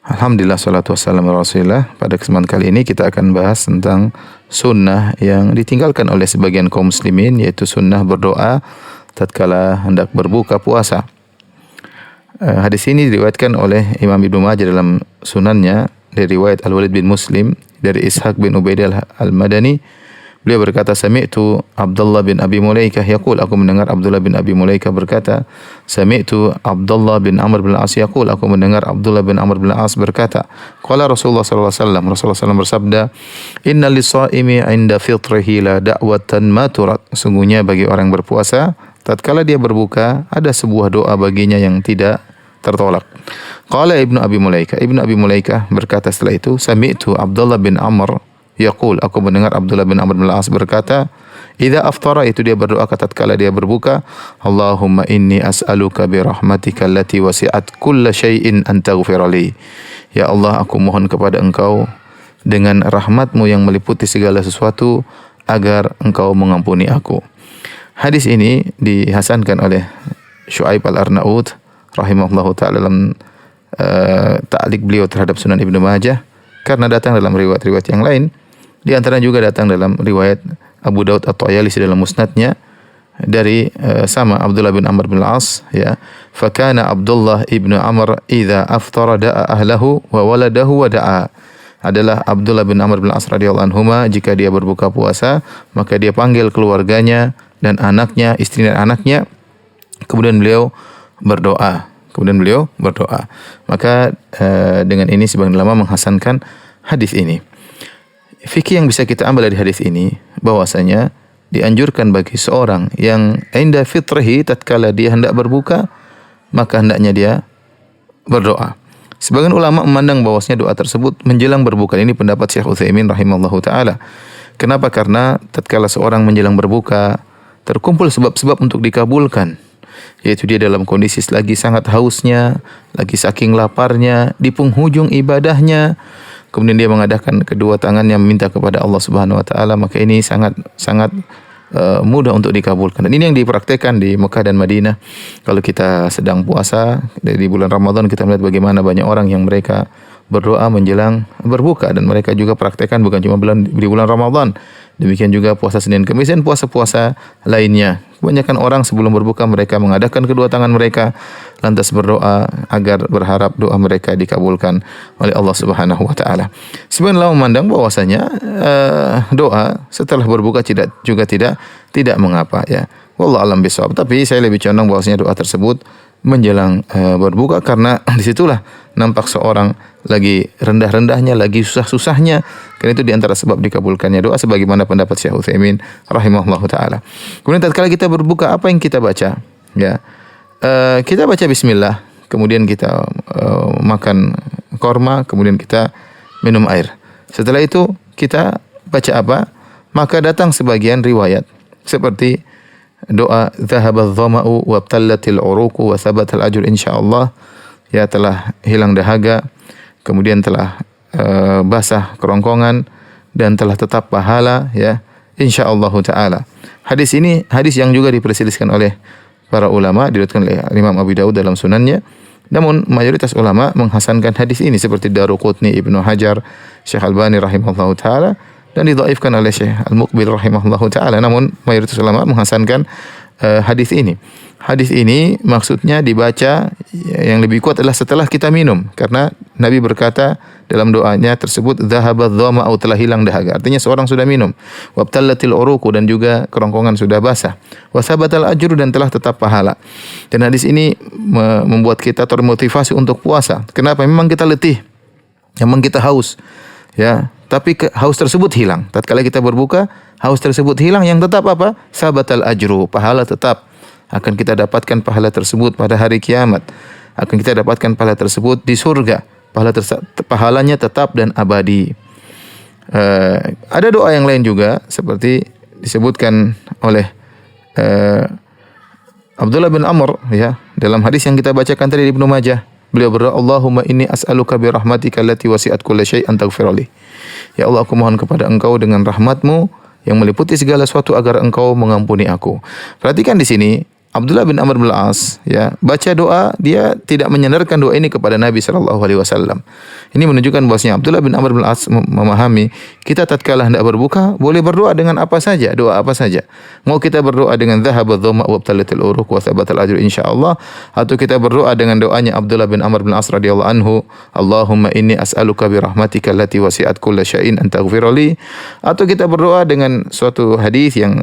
Alhamdulillah, salatu wassalamu ala Rasulillah. Pada kesempatan kali ini kita akan bahas tentang sunnah yang ditinggalkan oleh sebagian kaum muslimin, yaitu sunnah berdoa tatkala hendak berbuka puasa. Hadis ini diriwayatkan oleh Imam Ibnu Majah dalam sunannya dari riwayat Al-Walid bin Muslim dari Ishaq bin Ubaidah Al-Madani. Beliau berkata, sami'tu Abdullah bin Abi Mulaikah yaqul, aku mendengar Abdullah bin Abi Mulaikah berkata, sami'tu Abdullah bin Amr bin Al-As yaqul, aku mendengar Abdullah bin Amr bin Al-As berkata, qala Rasulullah sallallahu alaihi wasallam, Rasulullah sallallahu bersabda, inna lis-shaimi 'inda fitrihi la da'watan ma turad, sungguhnya bagi orang berpuasa tatkala dia berbuka ada sebuah doa baginya yang tidak tertolak. Qala Ibnu Abi Mulaikah, Ibnu Abi Mulaikah berkata setelah itu, sami'tu Abdullah bin Amr yaqul, aku mendengar Abdullah bin Amr bin Al-As berkata, idza aftara, itu dia berdoa tatkala dia berbuka, Allahumma inni as'aluka bi rahmatika allati wasi'at kulla syai'in an taghfir li. Ya Allah, aku mohon kepada Engkau dengan rahmat-Mu yang meliputi segala sesuatu agar Engkau mengampuni aku. Hadis ini dihasankan oleh Syuaib Al-Arnaud rahimahullahu ta'ala dalam ta'liq beliau terhadap Sunan Ibnu Majah, karena datang dalam riwayat-riwayat yang lain. Di antara juga datang dalam riwayat Abu Daud At-Tayalisi dalam musnadnya dari sama Abdullah bin Amr bin Al-As, ya. Fakana Abdullah ibnu Amr idza aftara da'a ahlahu wa waladahu wa da'a. Adalah Abdullah bin Amr bin Al-As radhiyallahu anhuma, jika dia berbuka puasa maka dia panggil keluarganya dan anaknya, istri dan anaknya, kemudian beliau berdoa. Maka dengan ini sebagian ulama menghasankan hadis ini. Fikih yang bisa kita ambil dari hadis ini bahwasanya dianjurkan bagi seorang yang inda fitrihi, tatkala dia hendak berbuka maka hendaknya dia berdoa. Sebagian ulama memandang bahwasanya doa tersebut menjelang berbuka. Ini pendapat Syekh Utsaimin rahimallahu taala. Kenapa? Karena tatkala seorang menjelang berbuka terkumpul sebab-sebab untuk dikabulkan, yaitu dia dalam kondisi lagi sangat hausnya, lagi saking laparnya, di penghujung ibadahnya, kemudian dia mengadakan kedua tangannya meminta kepada Allah Subhanahu wa taala, maka ini sangat mudah untuk dikabulkan. Dan ini yang dipraktekkan di Mekah dan Madinah. Kalau kita sedang puasa di bulan Ramadan, kita melihat bagaimana banyak orang yang mereka berdoa menjelang berbuka, dan mereka juga praktekkan bukan cuma di bulan Ramadan. Demikian juga puasa Senin Kamis dan puasa-puasa lainnya. Kebanyakan orang sebelum berbuka mereka mengadakan kedua tangan mereka lantas berdoa agar berharap doa mereka dikabulkan oleh Allah Subhanahu wa taala. Sebenarnya Allah memandang bahwasanya doa setelah berbuka tidak mengapa, ya. Wallahu alam bisawab. Tapi saya lebih condong bahwasanya doa tersebut menjelang berbuka, karena disitulah nampak seorang lagi rendah-rendahnya, lagi susah-susahnya. Karena itu diantara sebab dikabulkannya doa, sebagaimana pendapat Syekh Utsaimin rahimahullahu taala. Kemudian tatkala kita berbuka, apa yang kita baca? Ya, kita baca Bismillah, kemudian kita makan korma, kemudian kita minum air. Setelah itu kita baca apa? Maka datang sebagian riwayat seperti doa dhahabadh dhama'u wabtallatil uruqu wa thabatal ajr insyaallah, ya, telah hilang dahaga, kemudian telah basah kerongkongan dan telah tetap pahala, ya, insyaallah taala. Hadis ini hadis yang juga diperselisihkan oleh para ulama, diriwayatkan oleh Imam Abu Daud dalam sunannya. Namun mayoritas ulama menghasankan hadis ini seperti Daruqutni, Ibnu Hajar, Syekh Albani rahimahullahu taala, dan didhaifkan oleh Syekh Al-Muqbil rahimahullahu taala. Namun mayoritas ulama menghasankan hadis ini. Hadis ini maksudnya dibaca, yang lebih kuat adalah setelah kita minum, karena Nabi berkata dalam doanya tersebut, dhahabadh dhama'u, telah hilang dahaga. Artinya seorang sudah minum. Wabtallatil uruqu, dan juga kerongkongan sudah basah. Wa thabatal ajru, dan telah tetap pahala. Dan hadis ini membuat kita termotivasi untuk puasa. Kenapa? Memang kita letih, memang kita haus, ya. Tapi haus tersebut hilang. Tatkala kita berbuka, haus tersebut hilang, yang tetap apa? Sabatal ajru, pahala tetap. Akan kita dapatkan pahala tersebut pada hari kiamat. Akan kita dapatkan pahala tersebut di surga. Pahalanya tetap dan abadi. Ada doa yang lain juga seperti disebutkan oleh Abdullah bin Amr, ya, dalam hadis yang kita bacakan tadi di Ibnu Majah. Beliau berdoa, Allahumma inni as'aluka bi rahmatika allati wasi'at kulla syai'an taghfir li. Ya Allah, aku mohon kepada Engkau dengan rahmat-Mu yang meliputi segala sesuatu agar Engkau mengampuni aku. Perhatikan di sini, Abdullah bin Amr bin Al-As ya baca doa, dia tidak menyandarkan doa ini kepada Nabi sallallahu alaihi wasallam. Ini menunjukkan bahwasanya Abdullah bin Amr bin Al-As memahami kita tatkala hendak berbuka boleh berdoa dengan apa saja, doa apa saja. Mau kita berdoa dengan dhahabadh dhama wa abtalatil uruq wa thabatal ajr insyaallah, atau kita berdoa dengan doanya Abdullah bin Amr bin Al-As radhiyallahu anhu, Allahumma inni as'aluka bi rahmatika allati wasi'at kulla syai'in an taghfirli, atau kita berdoa dengan suatu hadis yang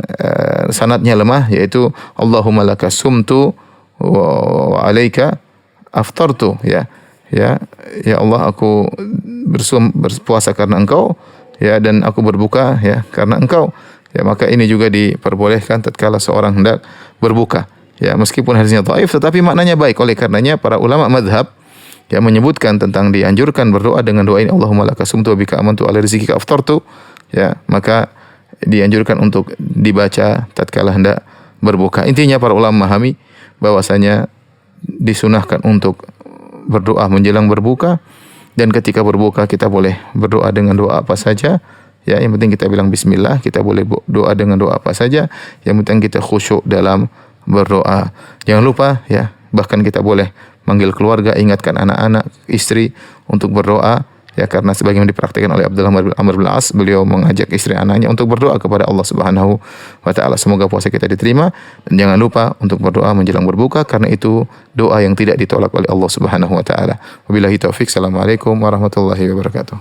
sanadnya lemah, yaitu Allahumma laka sumtu wa alaika aftartu, ya Allah, aku berpuasa karena Engkau, ya, dan aku berbuka ya karena Engkau. Ya, maka ini juga diperbolehkan tatkala seorang hendak berbuka. Ya, meskipun hadisnya dhaif tetapi maknanya baik. Oleh karenanya para ulama mazhab yang menyebutkan tentang dianjurkan berdoa dengan doa ini, Allahumma laka sumtu wa bika amantu ala rizqika aftartu, ya, maka dianjurkan untuk dibaca tatkala hendak berbuka. Intinya para ulama memahami bahwasanya disunahkan untuk berdoa menjelang berbuka, dan ketika berbuka kita boleh berdoa dengan doa apa saja. Ya, yang penting kita bilang bismillah, kita boleh doa dengan doa apa saja. Yang penting kita khusyuk dalam berdoa. Jangan lupa ya, bahkan kita boleh manggil keluarga, ingatkan anak-anak, istri untuk berdoa. Ya, karena sebagaimana dipraktikkan oleh Abdullah bin Amr bin Al-As, beliau mengajak istri anaknya untuk berdoa kepada Allah Subhanahu wa taala. Semoga puasa kita diterima, dan jangan lupa untuk berdoa menjelang berbuka karena itu doa yang tidak ditolak oleh Allah Subhanahu wa taala. Wabillahi taufik. Assalamualaikum warahmatullahi wabarakatuh.